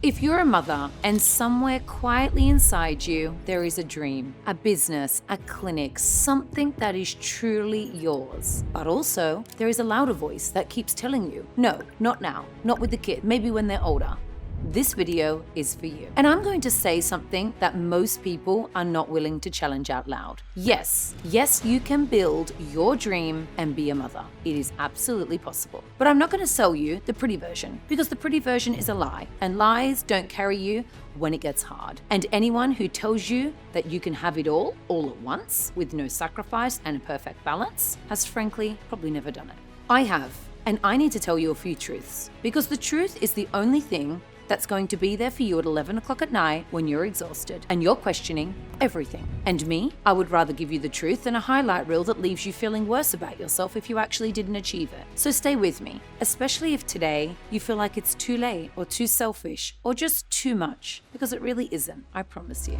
If you're a mother and somewhere quietly inside you, there is a dream, a business, a clinic, something that is truly yours. But also, there is a louder voice that keeps telling you, no, not now, not with the kid, maybe when they're older. This video is for you. And I'm going to say something that most people are not willing to challenge out loud. Yes, you can build your dream and be a mother. It is absolutely possible. But I'm not going to sell you the pretty version, because the pretty version is a lie, and lies don't carry you when it gets hard. And anyone who tells you that you can have it all at once, with no sacrifice and a perfect balance, has frankly probably never done it. I have, and I need to tell you a few truths, because the truth is the only thing that's going to be there for you at 11 o'clock at night when you're exhausted and you're questioning everything. And me, I would rather give you the truth than a highlight reel that leaves you feeling worse about yourself if you actually didn't achieve it. So stay with me, especially if today you feel like it's too late or too selfish or just too much, because it really isn't, I promise you.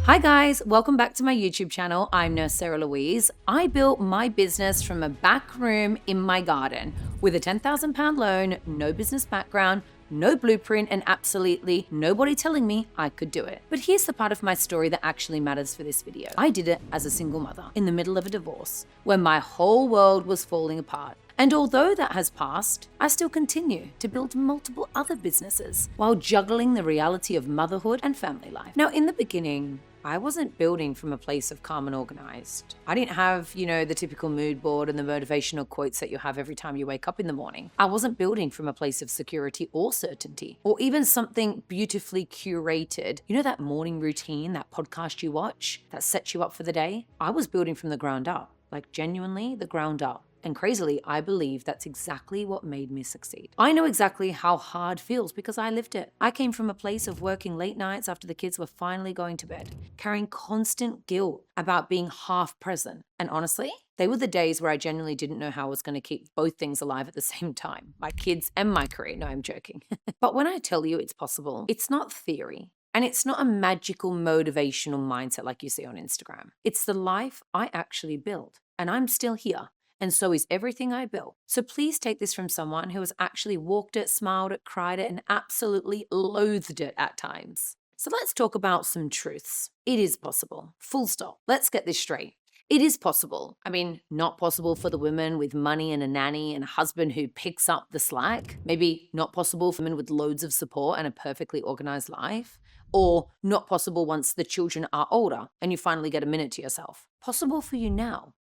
Hi guys, welcome back to my YouTube channel. I'm Nurse Sarah Louise. I built my business from a back room in my garden with a £10,000 loan, no business background, no blueprint, and absolutely nobody telling me I could do it. But here's the part of my story that actually matters for this video. I did it as a single mother in the middle of a divorce when my whole world was falling apart. And although that has passed, I still continue to build multiple other businesses while juggling the reality of motherhood and family life. Now, in the beginning, I wasn't building from a place of calm and organized. I didn't have, the typical mood board and the motivational quotes that you have every time you wake up in the morning. I wasn't building from a place of security or certainty, or even something beautifully curated. You know that morning routine, that podcast you watch that sets you up for the day? I was building from the ground up, like genuinely the ground up. And crazily, I believe that's exactly what made me succeed. I know exactly how hard feels because I lived it. I came from a place of working late nights after the kids were finally going to bed, carrying constant guilt about being half present. And honestly, they were the days where I genuinely didn't know how I was going to keep both things alive at the same time, my kids and my career. No, I'm joking. But when I tell you it's possible, it's not theory. And it's not a magical motivational mindset like you see on Instagram. It's the life I actually built. And I'm still here. And so is everything I built. So please take this from someone who has actually walked it, smiled it, cried it, and absolutely loathed it at times. So let's talk about some truths. It is possible. Full stop. Let's get this straight. It is possible. I mean, not possible for the women with money and a nanny and a husband who picks up the slack. Maybe not possible for women with loads of support and a perfectly organized life. Or not possible once the children are older and you finally get a minute to yourself. Possible for you now,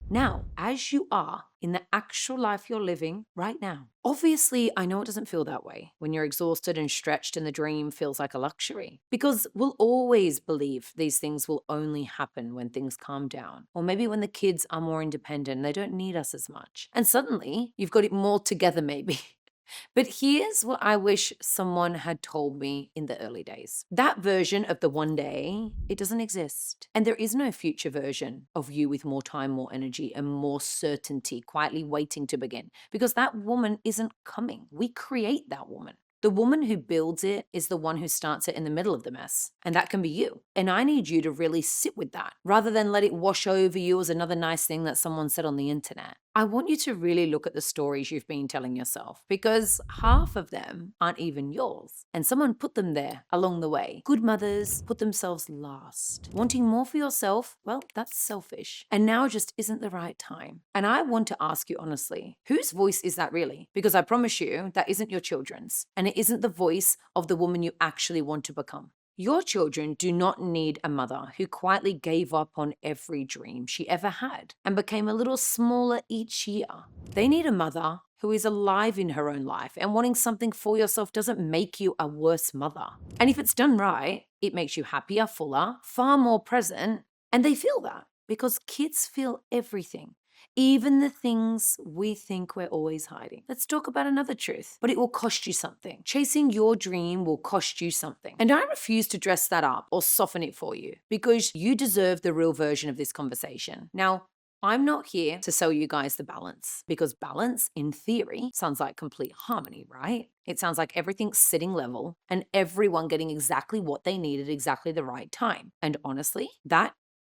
as you are in the actual life you're living right now. Obviously, I know it doesn't feel that way when you're exhausted and stretched and the dream feels like a luxury, because we'll always believe these things will only happen when things calm down, or maybe when the kids are more independent and they don't need us as much. And suddenly you've got it more together maybe. But here's what I wish someone had told me in the early days. That version of the one day, it doesn't exist. And there is no future version of you with more time, more energy, and more certainty, quietly waiting to begin. Because that woman isn't coming. We create that woman. The woman who builds it is the one who starts it in the middle of the mess. And that can be you. And I need you to really sit with that rather than let it wash over you as another nice thing that someone said on the internet. I want you to really look at the stories you've been telling yourself, because half of them aren't even yours. And someone put them there along the way. Good mothers put themselves last. Wanting more for yourself, well, that's selfish. And now just isn't the right time. And I want to ask you honestly, whose voice is that really? Because I promise you, that isn't your children's. And it isn't the voice of the woman you actually want to become. Your children do not need a mother who quietly gave up on every dream she ever had and became a little smaller each year. They need a mother who is alive in her own life, and wanting something for yourself doesn't make you a worse mother. And if it's done right, it makes you happier, fuller, far more present, and they feel that because kids feel everything. Even the things we think we're always hiding. Let's talk about another truth, but it will cost you something. Chasing your dream will cost you something. And I refuse to dress that up or soften it for you, because you deserve the real version of this conversation. Now, I'm not here to sell you guys the balance, because balance, in theory, sounds like complete harmony, right? It sounds like everything's sitting level and everyone getting exactly what they need at exactly the right time. And honestly,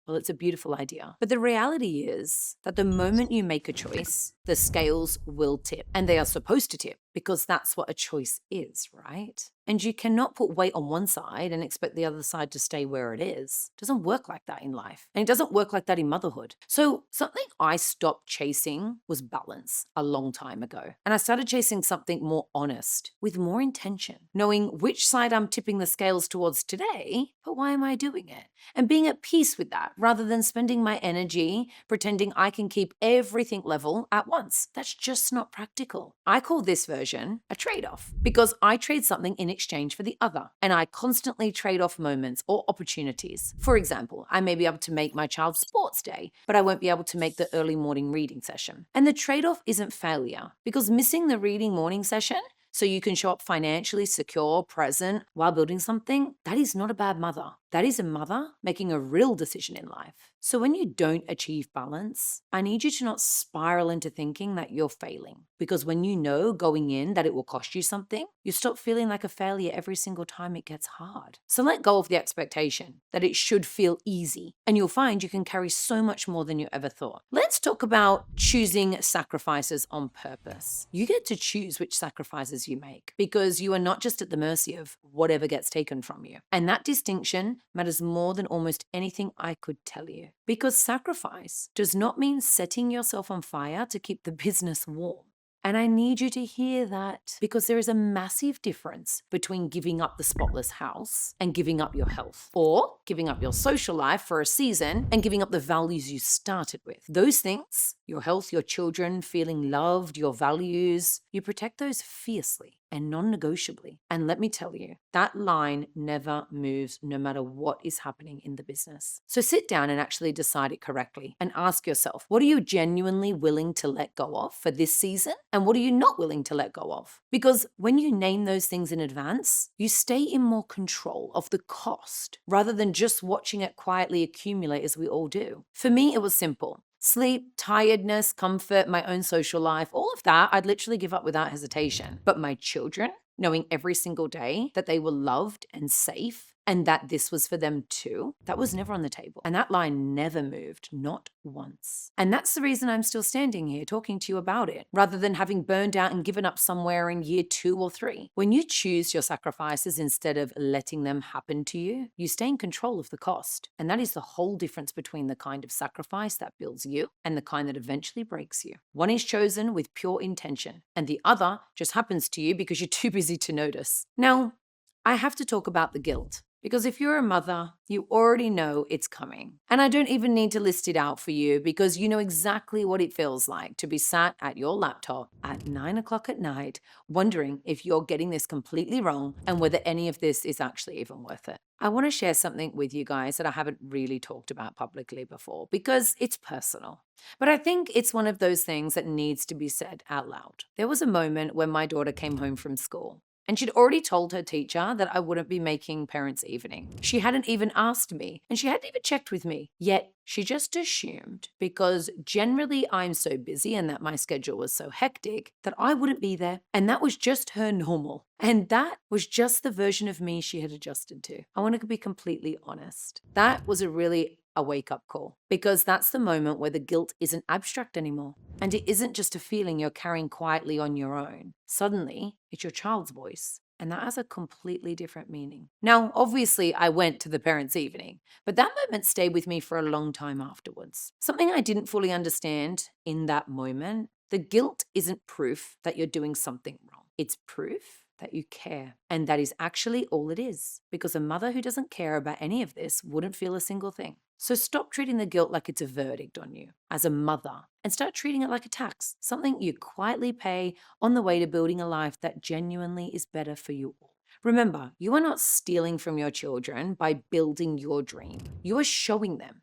well, it's a beautiful idea. But the reality is that the moment you make a choice, the scales will tip. And they are supposed to tip, because that's what a choice is, right? And you cannot put weight on one side and expect the other side to stay where it is. It doesn't work like that in life. And it doesn't work like that in motherhood. So something I stopped chasing was balance a long time ago. And I started chasing something more honest, with more intention, knowing which side I'm tipping the scales towards today, but why am I doing it? And being at peace with that rather than spending my energy pretending I can keep everything level at once. That's just not practical. I call this version a trade-off because I trade something in exchange for the other. And I constantly trade off moments or opportunities. For example, I may be able to make my child's sports day, but I won't be able to make the early morning reading session. And the trade-off isn't failure, because missing the reading morning session so you can show up financially secure, present, while building something, that is not a bad mother. That is a mother making a real decision in life. So when you don't achieve balance, I need you to not spiral into thinking that you're failing. Because when you know going in that it will cost you something, you stop feeling like a failure every single time it gets hard. So let go of the expectation that it should feel easy, and you'll find you can carry so much more than you ever thought. Let's talk about choosing sacrifices on purpose. You get to choose which sacrifices you make because you are not just at the mercy of whatever gets taken from you. And that distinction matters more than almost anything I could tell you. Because sacrifice does not mean setting yourself on fire to keep the business warm. And I need you to hear that because there is a massive difference between giving up the spotless house and giving up your health, or giving up your social life for a season and giving up the values you started with. Those things, your health, your children, feeling loved, your values, you protect those fiercely and non-negotiably. And let me tell you, that line never moves no matter what is happening in the business. So sit down and actually decide it correctly and ask yourself, what are you genuinely willing to let go of for this season? And what are you not willing to let go of? Because when you name those things in advance, you stay in more control of the cost rather than just watching it quietly accumulate as we all do. For me, it was simple. Sleep, tiredness, comfort, my own social life, all of that, I'd literally give up without hesitation. But my children, knowing every single day that they were loved and safe and that this was for them too, that was never on the table. And that line never moved, not once. And that's the reason I'm still standing here talking to you about it, rather than having burned out and given up somewhere in year 2 or 3. When you choose your sacrifices instead of letting them happen to you, you stay in control of the cost. And that is the whole difference between the kind of sacrifice that builds you and the kind that eventually breaks you. One is chosen with pure intention, and the other just happens to you because you're too busy to notice. Now, I have to talk about the guilt. Because if you're a mother, you already know it's coming. And I don't even need to list it out for you because you know exactly what it feels like to be sat at your laptop at 9 o'clock at night, wondering if you're getting this completely wrong and whether any of this is actually even worth it. I want to share something with you guys that I haven't really talked about publicly before because it's personal. But I think it's one of those things that needs to be said out loud. There was a moment when my daughter came home from school. And she'd already told her teacher that I wouldn't be making parents' evening. She hadn't even asked me, and she hadn't even checked with me. Yet, she just assumed, because generally I'm so busy and that my schedule was so hectic, that I wouldn't be there. And that was just her normal. And that was just the version of me she had adjusted to. I want to be completely honest. That was a wake-up call, because that's the moment where the guilt isn't abstract anymore. And it isn't just a feeling you're carrying quietly on your own. Suddenly, it's your child's voice. And that has a completely different meaning. Now, obviously, I went to the parents' evening, but that moment stayed with me for a long time afterwards. Something I didn't fully understand in that moment, the guilt isn't proof that you're doing something wrong. It's proof that you care. And that is actually all it is, because a mother who doesn't care about any of this wouldn't feel a single thing. So stop treating the guilt like it's a verdict on you as a mother and start treating it like a tax, something you quietly pay on the way to building a life that genuinely is better for you all. Remember, you are not stealing from your children by building your dream. You are showing them.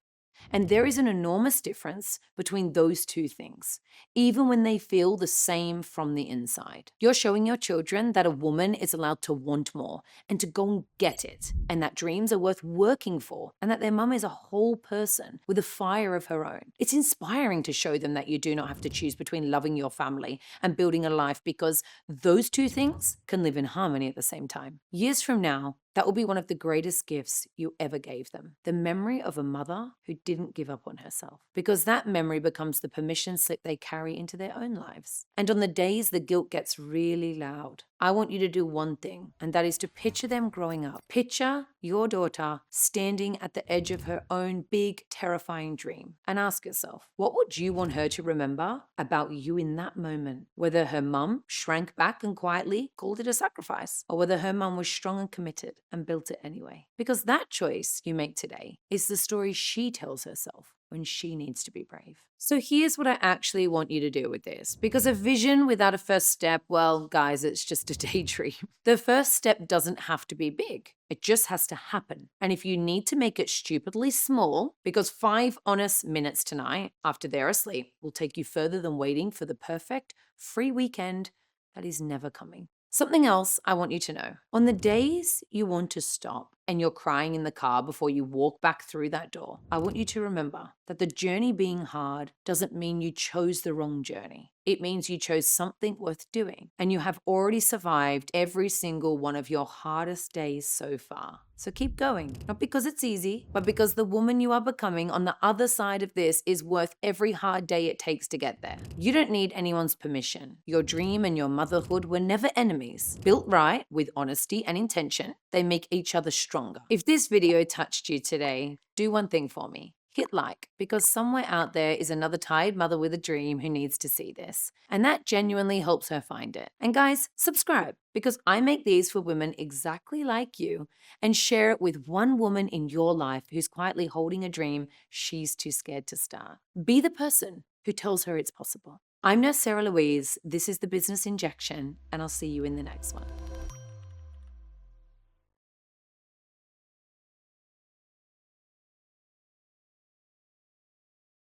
And there is an enormous difference between those two things, even when they feel the same from the inside. You're showing your children that a woman is allowed to want more and to go and get it, and that dreams are worth working for, and that their mum is a whole person with a fire of her own. It's inspiring to show them that you do not have to choose between loving your family and building a life, because those two things can live in harmony at the same time. Years from now, That will be one of the greatest gifts you ever gave them. The memory of a mother who didn't give up on herself. Because that memory becomes the permission slip they carry into their own lives. And on the days the guilt gets really loud, I want you to do one thing, and that is to picture them growing up. Picture your daughter standing at the edge of her own big, terrifying dream. And ask yourself, what would you want her to remember about you in that moment? Whether her mum shrank back and quietly called it a sacrifice, or whether her mum was strong and committed and built it anyway. Because that choice you make today is the story she tells herself when she needs to be brave. So here's what I actually want you to do with this. Because a vision without a first step, well, guys, it's just a daydream. The first step doesn't have to be big. It just has to happen. And if you need to make it stupidly small, because 5 honest minutes tonight after they're asleep will take you further than waiting for the perfect free weekend that is never coming. Something else I want you to know. On the days you want to stop and you're crying in the car before you walk back through that door, I want you to remember that the journey being hard doesn't mean you chose the wrong journey. It means you chose something worth doing, and you have already survived every single one of your hardest days so far. So keep going, not because it's easy, but because the woman you are becoming on the other side of this is worth every hard day it takes to get there. You don't need anyone's permission. Your dream and your motherhood were never enemies. Built right, with honesty and intention, they make each other stronger. If this video touched you today, do one thing for me. Hit like, because somewhere out there is another tired mother with a dream who needs to see this. And that genuinely helps her find it. And guys, subscribe, because I make these for women exactly like you and share it with one woman in your life who's quietly holding a dream she's too scared to start. Be the person who tells her it's possible. I'm Nurse Louise. This is the Business Injection, and I'll see you in the next one.